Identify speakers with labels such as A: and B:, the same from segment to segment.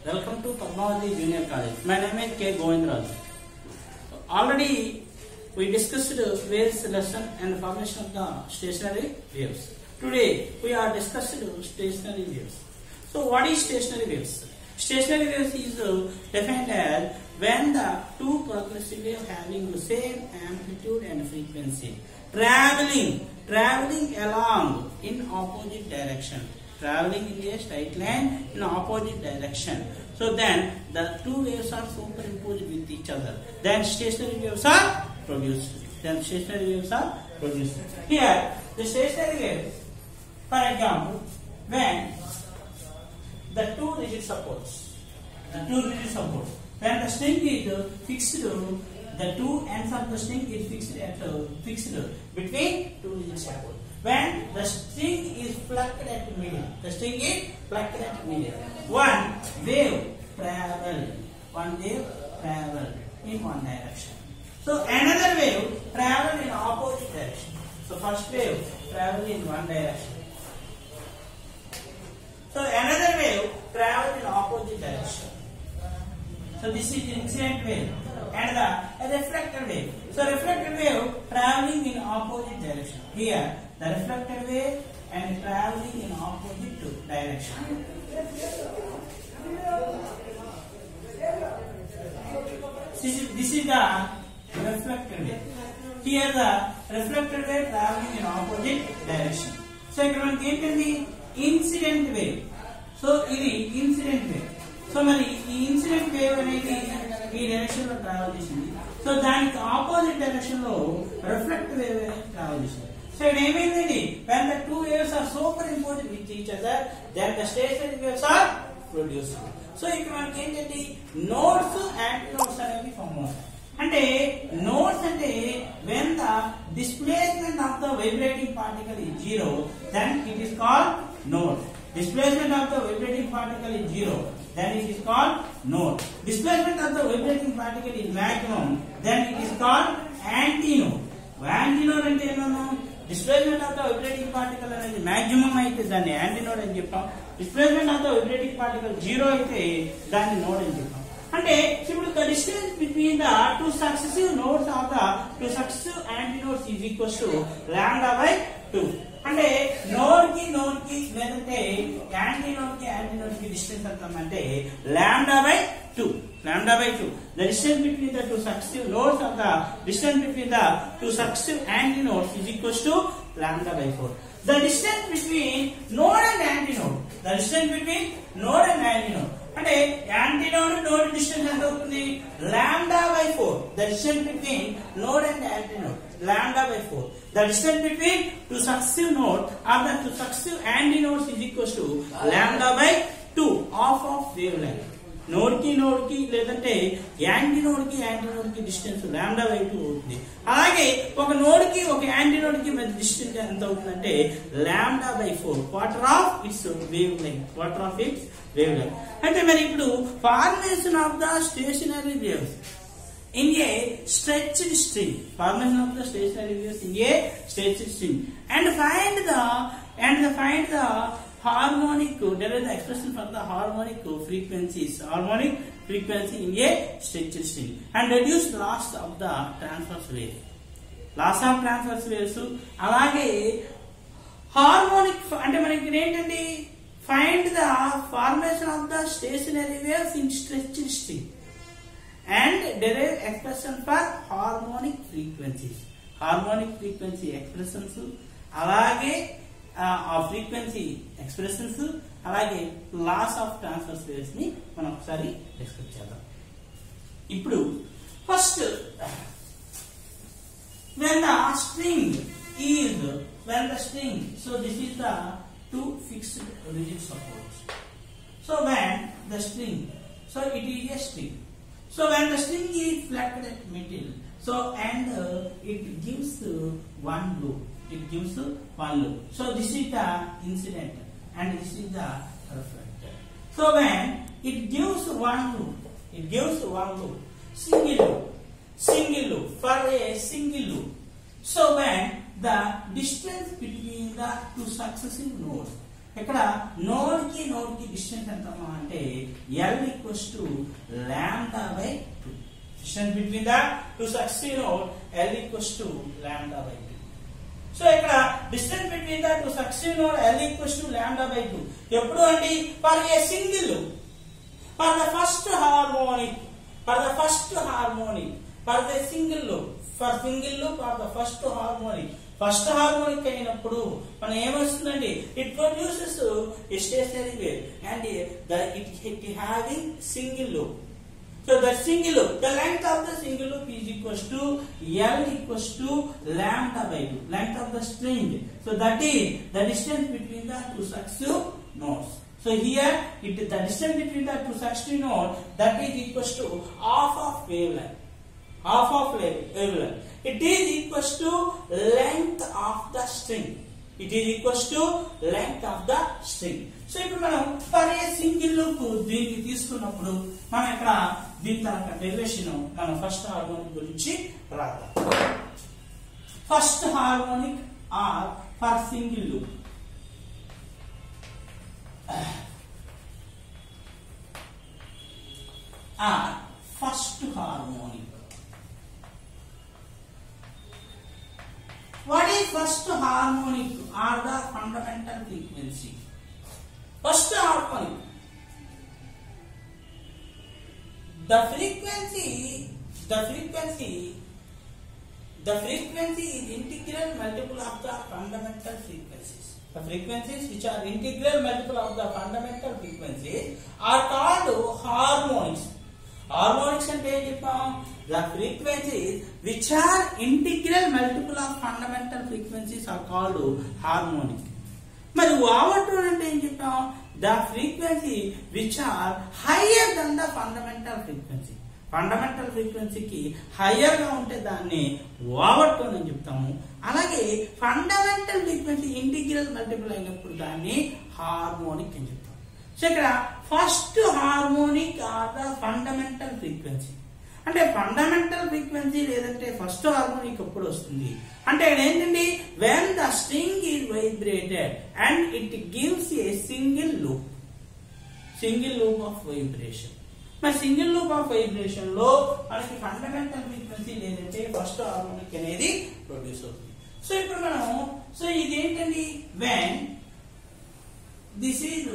A: Welcome to Padmavati Junior College. My name is K. Govindraj. Already we discussed waves lesson and formation of the stationary waves. Today we are discussing stationary waves. So what is stationary waves? Stationary waves is defined as when the two progressive waves having the same amplitude and frequency traveling along in opposite direction. Traveling in a straight line in opposite direction. So then the two waves are superimposed with each other. Then stationary waves are produced. Here the stationary waves, for example, when the two rigid supports, when the string is fixed, the two ends of the string is fixed between two rigid supports. When the string is plucked at the middle, one wave travel in one direction. So another wave travel in opposite direction. So first wave travel in one direction. So another wave travel in opposite direction. So this is incident wave and the reflected wave. So reflected wave traveling in opposite direction. Here the reflected wave and traveling in opposite direction. This is the reflected wave. Here the reflected wave traveling in opposite direction. So here we get the incident wave. So this is incident wave. So మరి ఈ incident wave అనేది ఈ direction లో travel చేసింది. So దానికి opposite direction లో reflect wave travel చేసింది. So ఇక్కడ ఏమైందండి, when the two waves are superimposed with each other, then the stationary waves are produced. So ఇక్కడ మనకి ఏంటంటే నోడ్స్ యాంటీనోడ్స్ అనేవి ఫామ్ అవుతాయి. అంటే నోడ్స్ అంటే when the displacement of the vibrating particle is zero, then it is called node. Displacement of the vibrating particle is zero, then it is called node. Displacement of the vibrating particle is maximum, then it is called antinode. Antinode అంటే ఏమన్నా, displacement of the vibrating particle అనేది maximum అయితే దాన్ని antinode అని చెప్తాం. Displacement of the vibrating particle zero అయితే దాన్ని node అని చెప్తాం. అంటే ఇప్పుడు the distance between the two successive nodes of the two successive antinodes is equals to lambda by 2. అంటే నోడ్ కి లేదంటే యాంటీనోడ్ కి డిస్టెన్స్ ఎంతంటే lambda by 2. The distance between the two successive nodes of the distance between the two successive antinodes is equals to lambda by 4. The distance between node and antinode, అంటే antinode distance ఎంత అవుతుంది, lambda by 4. The distance between node and antinode, lambda by 4. The distance between two successive nodes or the two successive antinodes is equals to lambda by 2, half of wavelength. Node కి లేదంటే antinode కి distance lambda by 2 అవుతుంది. అలాగే ఒక node కి ఒక antinode కి మధ్య డిస్టెన్స్ ఎంత అవుతుందంటే lambda by 4, quarter of it's wave length. అంటే మరి ఇప్పుడు formation of the stationery waves in a stretched string, and find the harmonic, derive the expression for the harmonic frequency in a stretched string, and reduce loss of the transverse waves. అలాగే harmonic అంటే మనకి ఏంటండి, find the formation of the stationary waves in stretched string and derive expression for harmonic frequency expressions, అలాగే ఆ frequency expressions, అలాగే loss of transverse waves ని మనం ఒకసారి డిస్కస్ చేద్దాం. ఇప్పుడు first when the string, so this is the two fixed rigid supports. So when the string, so it is a string. So when the string is plucked at middle, so and it gives one loop. So this is the incident and this is the reflected. So when it gives one loop, single loop for a single loop. So when the distance between the two successive nodes, ఇక్కడ node కి distance ఎంత అంటే L equals to lambda by 2. Distance between the two successive node L equals to lambda by 2. So ఇక్కడ distance between the two successive node L equals to lambda by 2 ఎప్పుడు అంటే for a single for the first harmonic for the single loop for the first harmonic అయినప్పుడు మనం ఏమొస్తుందండి it produces a stationary wave and it having single loop. So the single loop, the length of the single loop is equals to L equals to lambda by 2, length of the string. So that is the distance between the two successive nodes. So here the distance between the two successive nodes, that is equals to half of wavelength. It is equals to length of the string. So ఇప్పుడు మనం for a single loop దీనికి తీసుకున్నప్పుడు మనం ఇక్కడ దీని తర్వాత derivation మనం first harmonic గురించి రాద్దాం. First harmonic or for single loop. First harmonic. What is first harmonic? Are the fundamental frequency. First harmonic. The frequency is integral multiple of the fundamental frequencies. The frequencies which are integral multiple of the fundamental frequencies are called harmonics. Harmonics అంటే ఏం చెప్తాం? The frequencies which are integral multiple of fundamental frequencies are called harmonic. మరి overtone అంటే ఏం చెప్తాం? The frequency which are higher than the fundamental frequency. Fundamental ఫ్రీక్వెన్సీకి higher గా ఉంటే దాన్ని ఓవర్టోన్ అని చెప్తాము. అలాగే ఫండమెంటల్ ఫ్రీక్వెన్సీ ఇంటిగ్రల్ మల్టిపుల్ అయినప్పుడు దాన్ని హార్మోనిక్ అని చెప్తాం. సో ఇక్కడ first harmonic or the fundamental frequency. అంటే ఫండమెంటల్ ఫ్రీక్వెన్సీ లేదంటే ఫస్ట్ హార్మోనిక్ ఎప్పుడు వస్తుంది అంటే ఇక్కడ ఏంటండి, when the string is vibrated and it gives a single loop of vibration. మరి సింగిల్ లూప్ ఆఫ్ వైబ్రేషన్ లో మనకి ఫండమెంటల్ ఫ్రీక్వెన్సీ లేదంటే ఫస్ట్ హార్మోనిక్ అనేది ప్రొడ్యూస్ అవుతుంది. సో ఇప్పుడు మనం ఇది ఏంటండి, when this is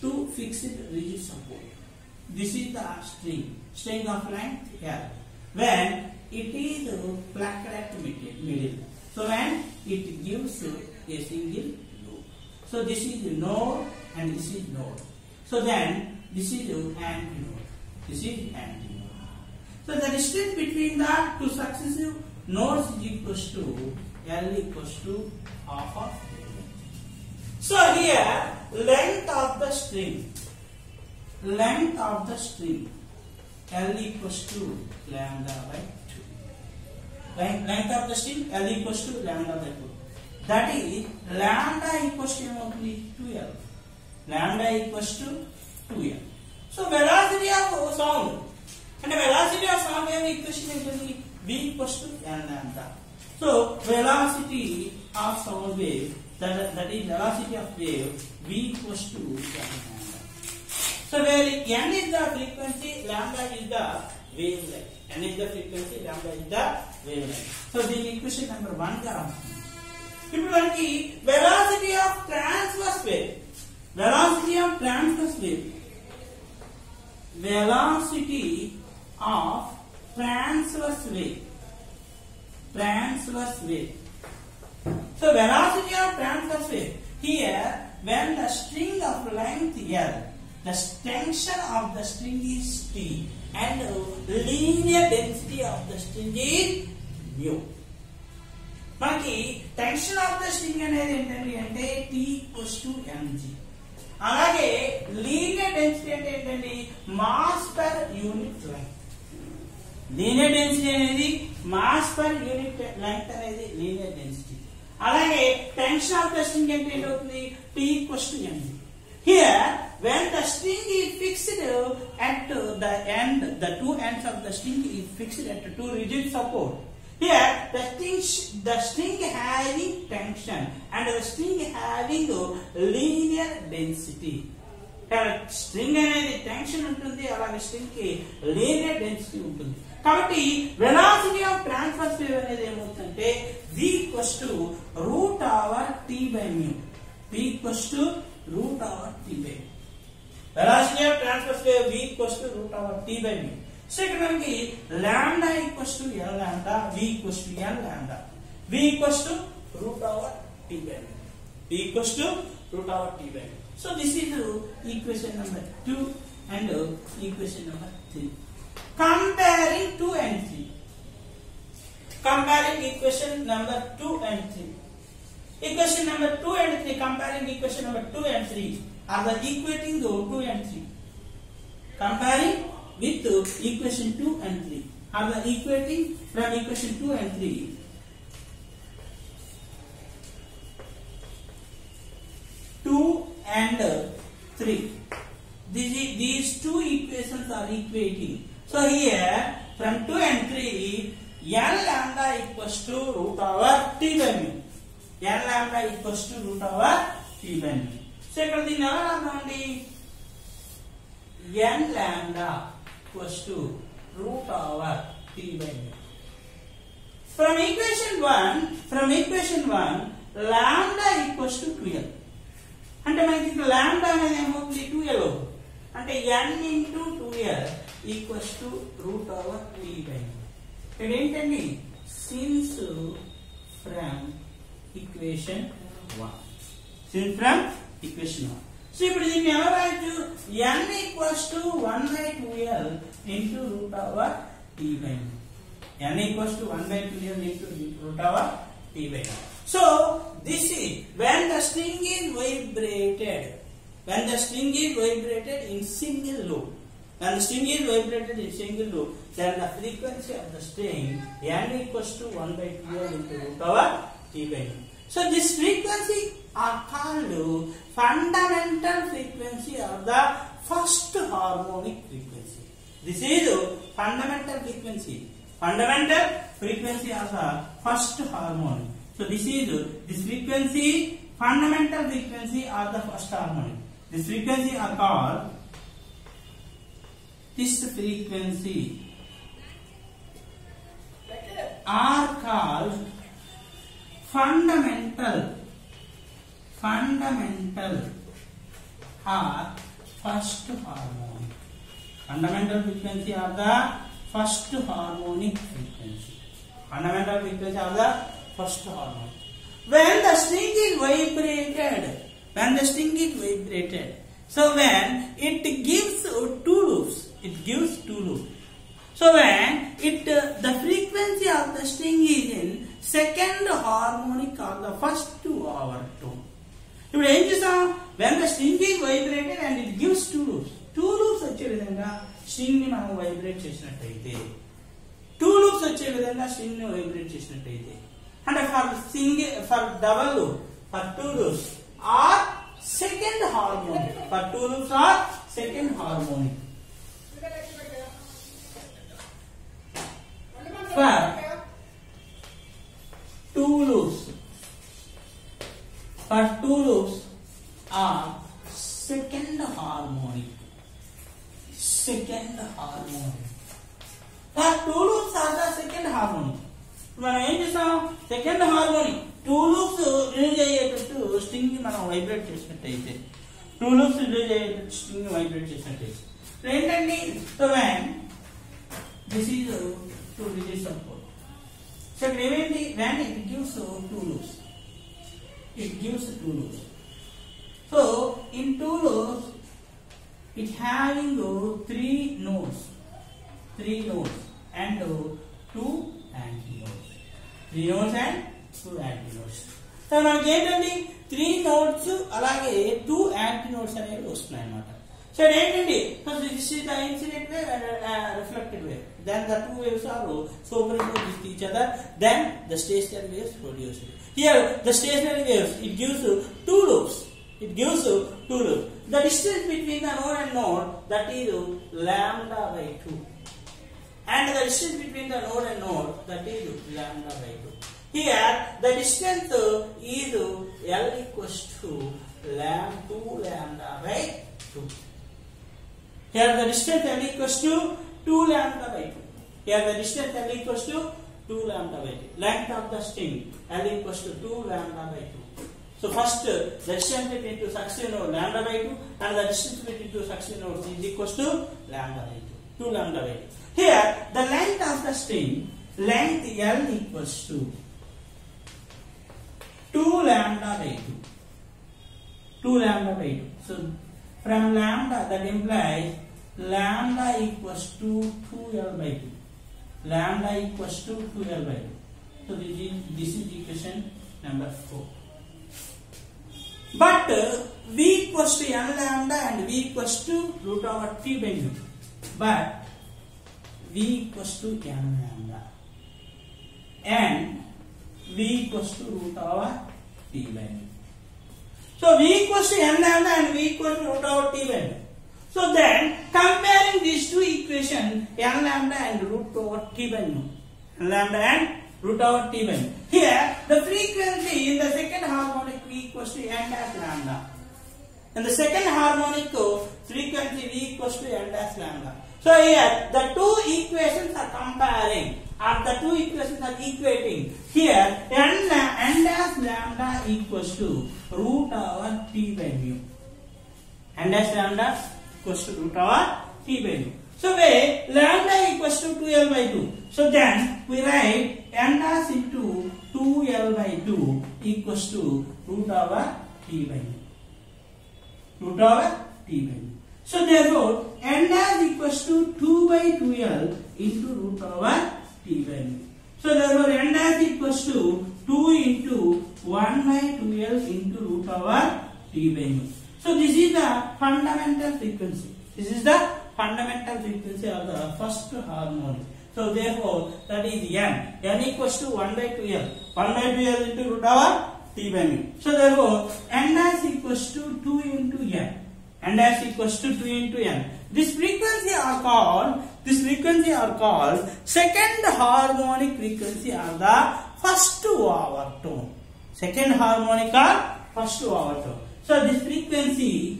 A: to fixed rigid support, this is the string of length L, when it is plugged at middle, so when it gives a single loop. So this is node and this is node. So then this is antinode. So the distance between the two successive nodes is equals to L equals to half of wavelength. So here length of the string L equals to lambda by 2. Length of the string L equals to lambda by 2. That is lambda equals to 2L. Lambda equals to 2L. So velocity of sound and velocity of sound wave equation is V equals to N lambda. So velocity of sound wave, that is velocity of wave, V equals to N lambda. So where N is the frequency, lambda is the wavelength. N is the frequency, lambda is the wavelength. So the equation number 1 ga రాస్తుంది. ఇప్పుడు మనకి velocity of transverse wave. Velocity of transverse wave. So velocity of transverse wave. Here when the string of length L, the tension of the string is T and linear density of the string is mu. మనకి tension of the string అనేది ఏంటంటే T equals to mg. అలాగే linear density అంటే ఏంటండి, mass per unit length. Linear density అనేది mass per unit length అనేది linear density. అలాగే tension of the string అంటే ఏంటవుతుంది, T equals to mg. Here when the string is fixed at the end, the two ends of the string is fixed at two rigid support. Here the string having tension and the string having linear density. String అనేది tension ఉంటుంది, అలాగే string కి linear density ఉంటుంది. కాబట్టి velocity of transverse wave అనేది ఏమవుతుందంటే v equals to root over t by mu. v equals to root over t by mu. Velocity of transverse wave v equals to root over t by mu. So ఇక్కడ మనకి lambda equals to l lambda, v equals to n lambda. v equals to root over t by mu. v equals to root over t by mu. So this is equation number 2 and equation number 3. Comparing 2 and 3. Comparing equation number 2 and 3. Equation number 2 and 3. Comparing equation number 2 and 3 are the equating 2 and 3. Comparing with equation 2 and 3 are the equating from equation 2 and 3. 2 and 3. These two equations are equating. So here from 2 and 3, n lambda equals to root over t by mu. N lambda equals to root over t by mu. So ఇక్కడ దీన్ని ఎలా రాద్దామండి? n lambda equals to root over t by mu. From equation 1, lambda equals to 12. అంటే మనకి ఇక్కడ lambda అనేది ఏమవుతుంది 2l అంటే n into 2l equals to root over t by mu. ఇక్కడ ఏంటండి సిన్స్ ఫ్రమ్ ఈక్వేషన్ 1. సో ఇప్పుడు దీన్ని ఎలా రాయొచ్చు? n equals to 1/2l into root over t by mu. n equals to 1/2l into root over t by mu. So this is when the string is vibrated. When the string is vibrated in single loop. When the string is vibrated in single loop, then the frequency of the string n equals to 1/2l into root over t by mu. So this frequency are called fundamental frequency of the first harmonic frequency. This is fundamental frequency. Fundamental frequency of the first harmonic. So this frequency, fundamental frequency of the first harmonic. This frequency are called fundamental or first harmonic. Fundamental frequency of the first harmonic frequency. Fundamental frequency of the first harmonic. When the string is vibrated, so when it gives two loops, so when the frequency of the string is in second harmonic of the first over tone. ఇప్పుడు ఏం చేస్తాం? when the string is vibrated and it gives two loops వచ్చే విధంగా string ని మనం vibrate చేసినట్టయితే, and for double loop, for two loops or second harmonic. For two loops or second harmonic. For two loops or second harmonic. For two loops or the second harmonic. మనం ఏం చేస్తాం? Second harmonic 2 loops release అయ్యేటట్టు string ని మనం vibrate చేసినట్టయితే, 2 loops release అయ్యేటట్టు string ని vibrate చేసినట్టయితే ఏంటండి? So when this is to release support. So ఇక్కడ ఏమేంటి? when it gives 2 loops, so in 2 loops it having 3 nodes and 2 antinodes. 3 nodes and 2 antinodes. So మనకి ఏంటండి 3 nodes అలాగే 2 antinodes అనేవి వస్తున్నాయి అన్నమాట. సో ఏంటండి? this is the incident wave and reflected wave. Then the two waves are superimposed with each other. Then the stationary waves produced. Here the stationary waves, it gives 2 loops. The distance between the node and node, that is lambda by 2. and the distance between the node and node, that is lambda by 2. Here the distance is L equals to 2 lambda by 2. Here the distance L equals to 2 lambda by 2. Here the distance L equals to 2 lambda by 2. Length of the string L equals to 2 lambda by 2. So first the distance between two successive nodes lambda by 2, and the distance between two successive nodes is equals to lambda by 2. 2 lambda by 2. Here the length of the string, length L equals to 2 lambda by 2. 2 lambda by 2. So from lambda, that implies lambda equals to 2L by 2. Lambda equals to 2L by 2. So this is equation number 4. But V equals to N lambda and V equals to root over T by nu. But V equals to N lambda and V equals to root over T by nu. So V equals to N lambda and V equals to root over T by nu. So then comparing these two equations, N lambda and root over T by nu. N lambda and root over T by nu. Here the frequency in the second harmonic V equals to N dash lambda. In the second harmonic frequency V equals to N dash lambda. So here the two equations are comparing, or the two equations are equating. Here N dash lambda equals to root over T by mu. N dash lambda equals to root over T by mu. So where lambda equals to 2L by 2. So then we write N dash into 2L by 2 equals to root over T by mu. Root over T by mu. So therefore N dash equals to 2 by 2L into root over T by mu. So therefore N dash equals to 2 into 1 by 2L into root over T by mu. So this is the fundamental frequency. This is the fundamental frequency of the first harmonic. So therefore that is N. N equals to 1 by 2L. 1 by 2L into root over T by mu. So therefore N dash equals to 2 into N. N dash equals to 2 into N. This frequency are called second harmonic frequency or the first overtone. Second harmonic or first overtone. So this frequency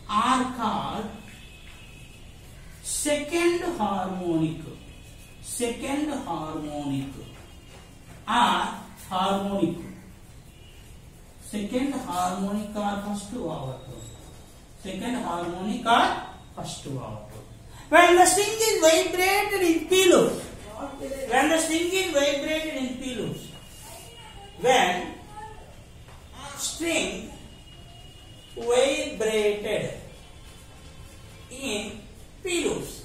A: are called second harmonic or harmonic. Second harmonic or first overtone. Second harmonic or first overtone. When the string is vibrated in P loops. When the string is vibrated in P loops. When string vibrated in P loops.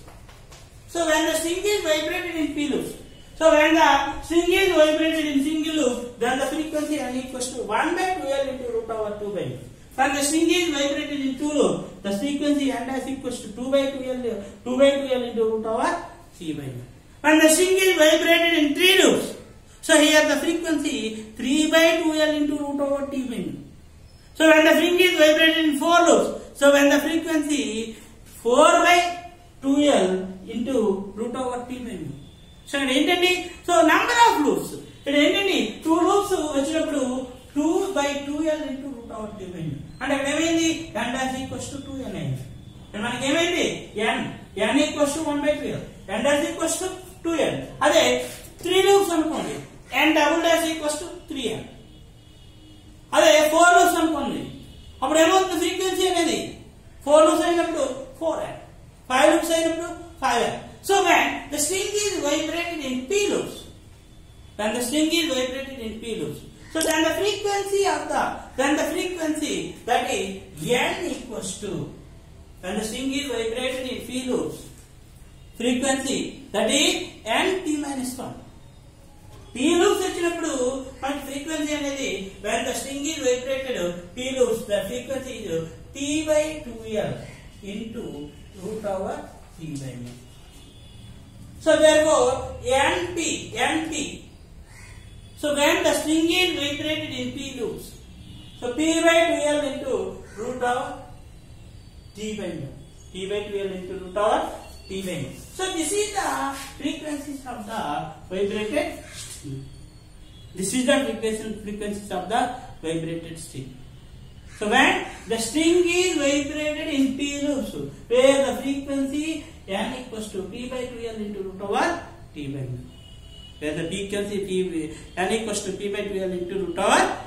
A: So when the string is vibrated in P loops. So when the string is vibrated in single loop, then the frequency N equals to 1 by 2L into root over 2 by mu. When the string is vibrated in two loop, the frequency N dash equals to 2 by 2L into root over C by mu. When the string is vibrated in three loops, so here the frequency 3 by 2L into root over T by mu. So when the string is vibrated in four loops, so when the frequency 4 by 2L into root over T by mu. So number of loops. Two loops వచ్చినప్పుడు 2 by 2L into root over T by mu. అంటే ఇక్కడ ఏమైంది N dash equals to 2N అయింది. మనకి ఏమైంది N equals to 1 by 2L. N dash equals to 2N. అదే 3 loops అనుకోండి N double dash equals to 3N. అదే 4 loops అనుకోండి అప్పుడు ఏమవుతుంది ఫ్రీక్వెన్సీ అనేది 4 loops అయినప్పుడు 4N, 5 loops అయినప్పుడు 5N. So when the string is vibrated in P loops, so then the frequency that is N equals to, when the string is vibrated in P loops, frequency that is N T minus 1. P loops వచ్చినప్పుడు మనకి frequency అనేది when the string is vibrated P loops, the frequency is T by 2L into root over T by mu. So therefore NP. So when the string is vibrated in P loops, so P by 2L into root of T by mu. T by 2L into root over T by n. So this is the frequencies of the vibrated string. This is the frequencies of the vibrated string. So when the string is vibrated in P loops, where the frequency n equals to P by 2L into root over T by n. Where the frequency n equals to P by 2L into root over